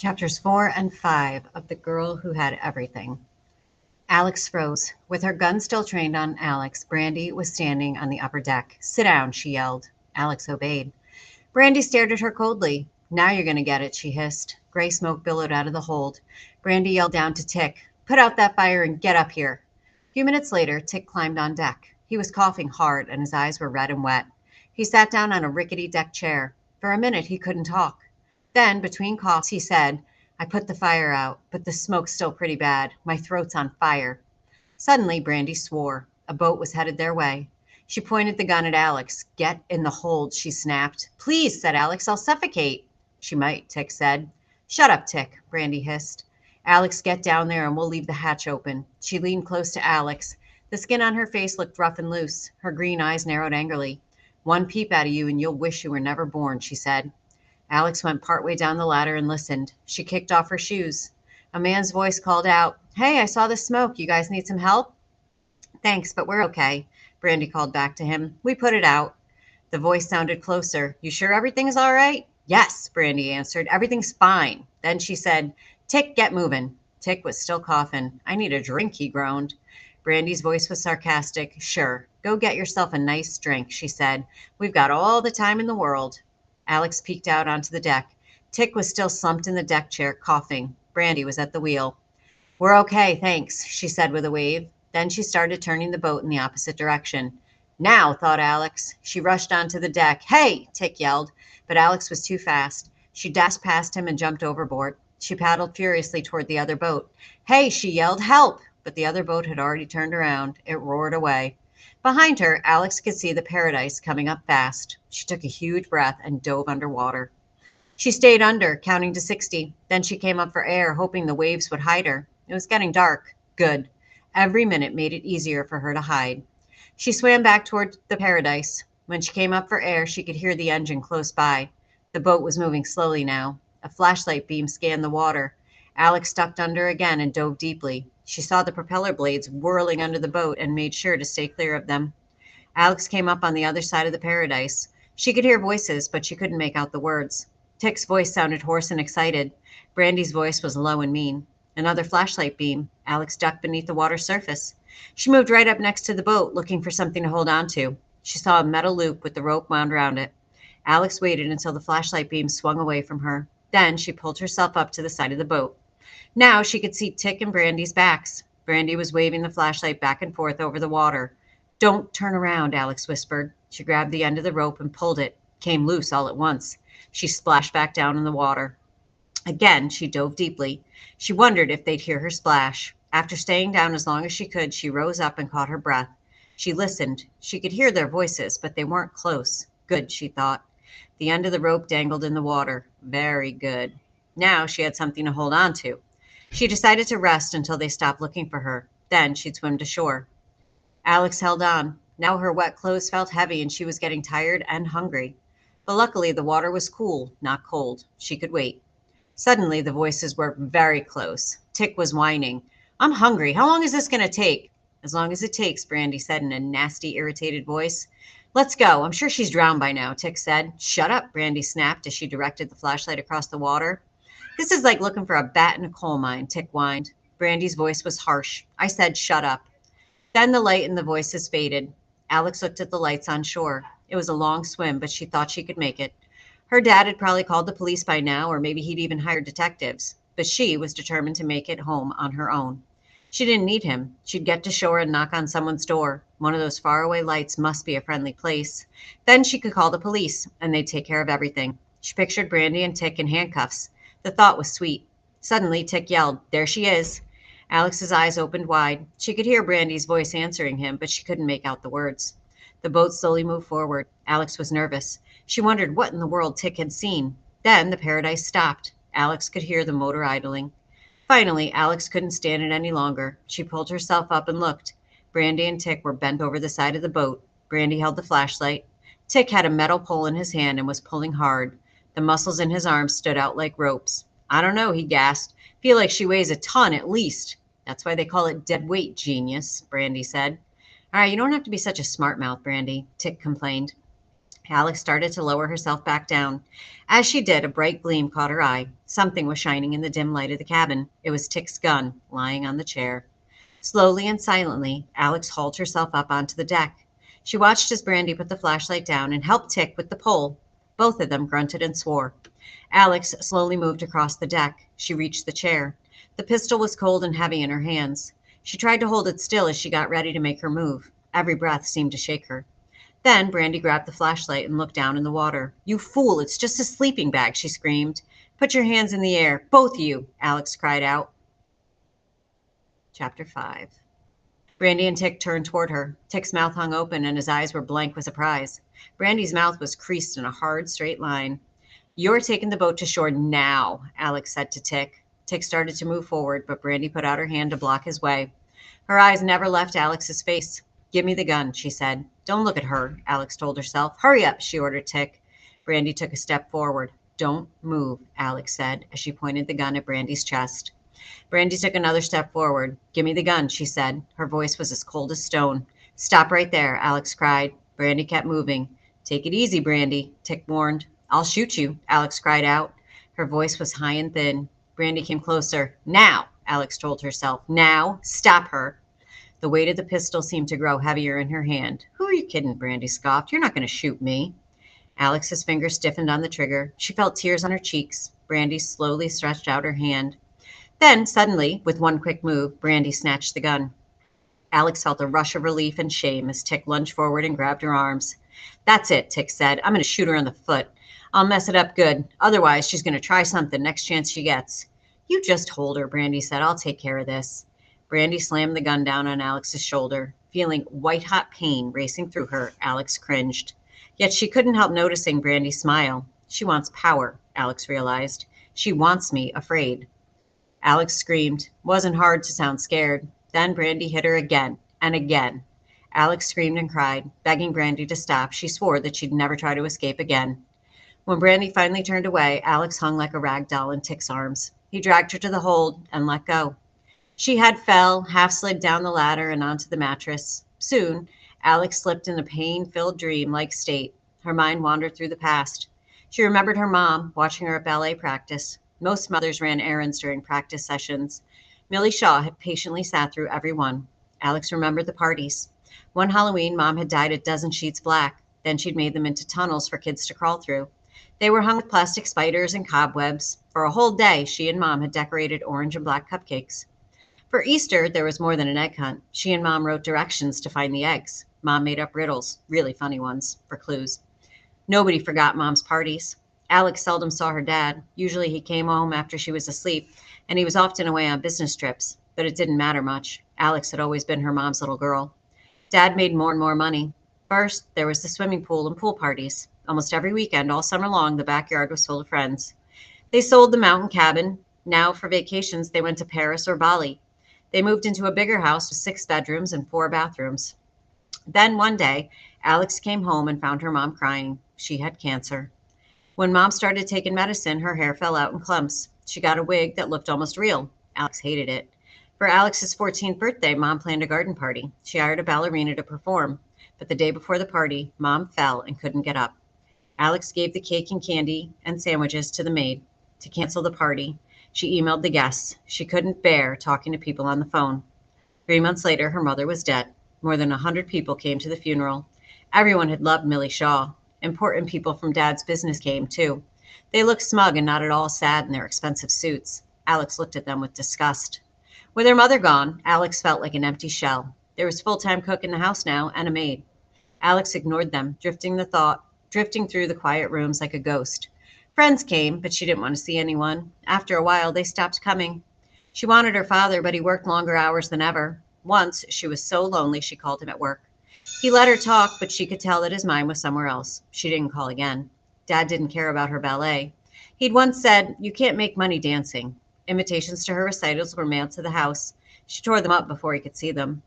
Chapters 4 and 5 of The Girl Who Had Everything. Alex froze. With her gun still trained on Alex, Brandy was standing on the upper deck. "Sit down," she yelled. Alex obeyed. Brandy stared at her coldly. "Now you're going to get it," she hissed. Gray smoke billowed out of the hold. Brandy yelled down to Tick, "Put out that fire and get up here." A few minutes later, Tick climbed on deck. He was coughing hard and his eyes were red and wet. He sat down on a rickety deck chair. For a minute, he couldn't talk. Then, between coughs, he said, "I put the fire out, but the smoke's still pretty bad. My throat's on fire." Suddenly, Brandy swore. A boat was headed their way. She pointed the gun at Alex. "Get in the hold," she snapped. "Please," said Alex, "I'll suffocate." "She might," Tick said. "Shut up, Tick," Brandy hissed. "Alex, get down there and we'll leave the hatch open." She leaned close to Alex. The skin on her face looked rough and loose. Her green eyes narrowed angrily. "One peep out of you and you'll wish you were never born," she said. Alex went partway down the ladder and listened. She kicked off her shoes. A man's voice called out, "Hey, I saw the smoke. You guys need some help?" "Thanks, but we're okay," Brandy called back to him. "We put it out." The voice sounded closer. "You sure everything's all right?" "Yes," Brandy answered. "Everything's fine." Then she said, "Tick, get moving." Tick was still coughing. "I need a drink," he groaned. Brandy's voice was sarcastic. "Sure. Go get yourself a nice drink," she said. "We've got all the time in the world." Alex peeked out onto the deck. Tick was still slumped in the deck chair, coughing. Brandy was at the wheel. "We're okay, thanks," she said with a wave. Then she started turning the boat in the opposite direction. "Now," thought Alex. She rushed onto the deck. "Hey!" Tick yelled, but Alex was too fast. She dashed past him and jumped overboard. She paddled furiously toward the other boat. "Hey!" she yelled. "Help!" But the other boat had already turned around. It roared away. Behind her, Alex could see the Paradise coming up fast. She took a huge breath and dove underwater. She stayed under, counting to 60. Then she came up for air, hoping the waves would hide her. It was getting dark. Good. Every minute made it easier for her to hide. She swam back toward the Paradise. When she came up for air, she could hear the engine close by. The boat was moving slowly now. A flashlight beam scanned the water. Alex ducked under again and dove deeply. She saw the propeller blades whirling under the boat and made sure to stay clear of them. Alex came up on the other side of the Paradise. She could hear voices, but she couldn't make out the words. Tick's voice sounded hoarse and excited. Brandy's voice was low and mean. Another flashlight beam. Alex ducked beneath the water's surface. She moved right up next to the boat, looking for something to hold on to. She saw a metal loop with the rope wound around it. Alex waited until the flashlight beam swung away from her. Then she pulled herself up to the side of the boat. Now she could see Tick and Brandy's backs. Brandy was waving the flashlight back and forth over the water. "Don't turn around," Alex whispered. She grabbed the end of the rope and pulled it. Came loose all at once. She splashed back down in the water. Again, she dove deeply. She wondered if they'd hear her splash. After staying down as long as she could, she rose up and caught her breath. She listened. She could hear their voices, but they weren't close. Good, she thought. The end of the rope dangled in the water. Very good. Now she had something to hold on to. She decided to rest until they stopped looking for her. Then she'd swim to shore. Alex held on. Now her wet clothes felt heavy and she was getting tired and hungry. But luckily the water was cool, not cold. She could wait. Suddenly the voices were very close. Tick was whining. "I'm hungry. How long is this going to take?" "As long as it takes," Brandy said in a nasty, irritated voice. "Let's go. I'm sure she's drowned by now," Tick said. "Shut up," Brandy snapped as she directed the flashlight across the water. "This is like looking for a bat in a coal mine," Tick whined. Brandy's voice was harsh. "I said shut up." Then the light and the voices faded. Alex looked at the lights on shore. It was a long swim, but she thought she could make it. Her dad had probably called the police by now, or maybe he'd even hired detectives. But she was determined to make it home on her own. She didn't need him. She'd get to shore and knock on someone's door. One of those faraway lights must be a friendly place. Then she could call the police, and they'd take care of everything. She pictured Brandy and Tick in handcuffs. The thought was sweet. Suddenly, Tick yelled, "There she is." Alex's eyes opened wide. She could hear Brandy's voice answering him, but she couldn't make out the words. The boat slowly moved forward. Alex was nervous. She wondered what in the world Tick had seen. Then the Paradise stopped. Alex could hear the motor idling. Finally, Alex couldn't stand it any longer. She pulled herself up and looked. Brandy and Tick were bent over the side of the boat. Brandy held the flashlight. Tick had a metal pole in his hand and was pulling hard. The muscles in his arms stood out like ropes. "I don't know," he gasped. "Feel like she weighs a ton at least." "That's why they call it dead weight, genius," Brandy said. "All right, you don't have to be such a smart mouth, Brandy," Tick complained. Alex started to lower herself back down. As she did, a bright gleam caught her eye. Something was shining in the dim light of the cabin. It was Tick's gun, lying on the chair. Slowly and silently, Alex hauled herself up onto the deck. She watched as Brandy put the flashlight down and helped Tick with the pole. Both of them grunted and swore. Alex slowly moved across the deck. She reached the chair. The pistol was cold and heavy in her hands. She tried to hold it still as she got ready to make her move. Every breath seemed to shake her. Then Brandy grabbed the flashlight and looked down in the water. "You fool, it's just a sleeping bag," she screamed. "Put your hands in the air, both of you," Alex cried out. Chapter 5. Brandy and Tick turned toward her. Tick's mouth hung open and his eyes were blank with surprise. Brandy's mouth was creased in a hard, straight line. "You're taking the boat to shore now," Alex said to Tick. Tick started to move forward, but Brandy put out her hand to block his way. Her eyes never left Alex's face. "Give me the gun," she said. "Don't look at her," Alex told herself. "Hurry up," she ordered Tick. Brandy took a step forward. "Don't move," Alex said as she pointed the gun at Brandy's chest. Brandy took another step forward. "Give me the gun," she said. Her voice was as cold as stone. "Stop right there," Alex cried. Brandy kept moving. "Take it easy, Brandy," Tick warned. "I'll shoot you," Alex cried out. Her voice was high and thin. Brandy came closer. "Now," Alex told herself. "Now, stop her." The weight of the pistol seemed to grow heavier in her hand. "Who are you kidding?" Brandy scoffed. "You're not going to shoot me." Alex's fingers stiffened on the trigger. She felt tears on her cheeks. Brandy slowly stretched out her hand. Then, suddenly, with one quick move, Brandy snatched the gun. Alex felt a rush of relief and shame as Tick lunged forward and grabbed her arms. "That's it," Tick said. "I'm going to shoot her in the foot. I'll mess it up good. Otherwise, she's going to try something next chance she gets." "You just hold her," Brandy said. "I'll take care of this." Brandy slammed the gun down on Alex's shoulder. Feeling white-hot pain racing through her, Alex cringed. Yet she couldn't help noticing Brandy's smile. "She wants power," Alex realized. "She wants me afraid." Alex screamed. It wasn't hard to sound scared. Then Brandy hit her again and again. Alex screamed and cried, begging Brandy to stop. She swore that she'd never try to escape again. When Brandy finally turned away, Alex hung like a rag doll in Tick's arms. He dragged her to the hold and let go. She had fell, half slid down the ladder and onto the mattress. Soon, Alex slipped in a pain-filled dream-like state. Her mind wandered through the past. She remembered her mom, watching her at ballet practice. Most mothers ran errands during practice sessions. Millie Shaw had patiently sat through every one. Alex remembered the parties. One Halloween, Mom had dyed a dozen sheets black. Then she'd made them into tunnels for kids to crawl through. They were hung with plastic spiders and cobwebs. For a whole day, she and Mom had decorated orange and black cupcakes. For Easter, there was more than an egg hunt. She and Mom wrote directions to find the eggs. Mom made up riddles, really funny ones, for clues. Nobody forgot Mom's parties. Alex seldom saw her dad. Usually he came home after she was asleep, and he was often away on business trips. But it didn't matter much. Alex had always been her mom's little girl. Dad made more and more money. First, there was the swimming pool and pool parties. Almost every weekend, all summer long, the backyard was full of friends. They sold the mountain cabin. Now, for vacations, they went to Paris or Bali. They moved into a bigger house with 6 bedrooms and 4 bathrooms. Then one day, Alex came home and found her mom crying. She had cancer. When Mom started taking medicine, her hair fell out in clumps. She got a wig that looked almost real. Alex hated it. For Alex's 14th birthday, Mom planned a garden party. She hired a ballerina to perform. But the day before the party, Mom fell and couldn't get up. Alex gave the cake and candy and sandwiches to the maid. To cancel the party, she emailed the guests. She couldn't bear talking to people on the phone. 3 months later, her mother was dead. More than 100 people came to the funeral. Everyone had loved Millie Shaw. Important people from Dad's business came, too. They looked smug and not at all sad in their expensive suits. Alex looked at them with disgust. With her mother gone, Alex felt like an empty shell. There was a full-time cook in the house now and a maid. Alex ignored them, drifting through the quiet rooms like a ghost. Friends came, but she didn't want to see anyone. After a while, they stopped coming. She wanted her father, but he worked longer hours than ever. Once, she was so lonely she called him at work. He let her talk, but she could tell that his mind was somewhere else. She didn't call again. Dad didn't care about her ballet. He'd once said, "You can't make money dancing." Invitations to her recitals were mailed to the house. She tore them up before he could see them.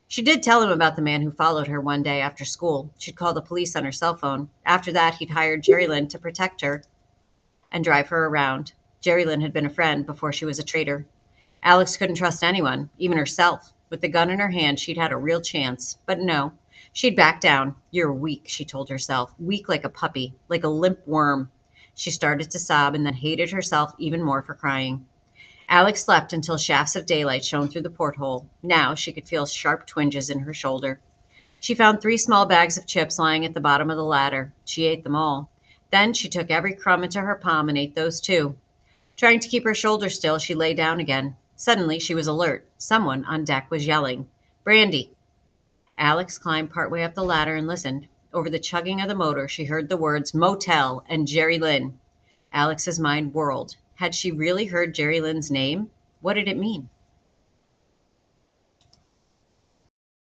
She did tell him about the man who followed her one day after school. She'd call the police on her cell phone. After that, he'd hired Jerry Lynn to protect her and drive her around. Jerry Lynn had been a friend before she was a traitor. Alex couldn't trust anyone, even herself. With the gun in her hand, she'd had a real chance. But no, She'd back down. "You're weak," she told herself. "Weak like a puppy, like a limp worm." She started to sob and then hated herself even more for crying. Alex slept until shafts of daylight shone through the porthole. Now she could feel sharp twinges in her shoulder. She found 3 small bags of chips lying at the bottom of the ladder. She ate them all. Then she took every crumb into her palm and ate those too. Trying to keep her shoulder still, she lay down again. Suddenly, she was alert. Someone on deck was yelling, "Brandy!" Alex climbed partway up the ladder and listened. Over the chugging of the motor, she heard the words "motel" and "Jerry Lynn." Alex's mind whirled. Had she really heard Jerry Lynn's name? What did it mean?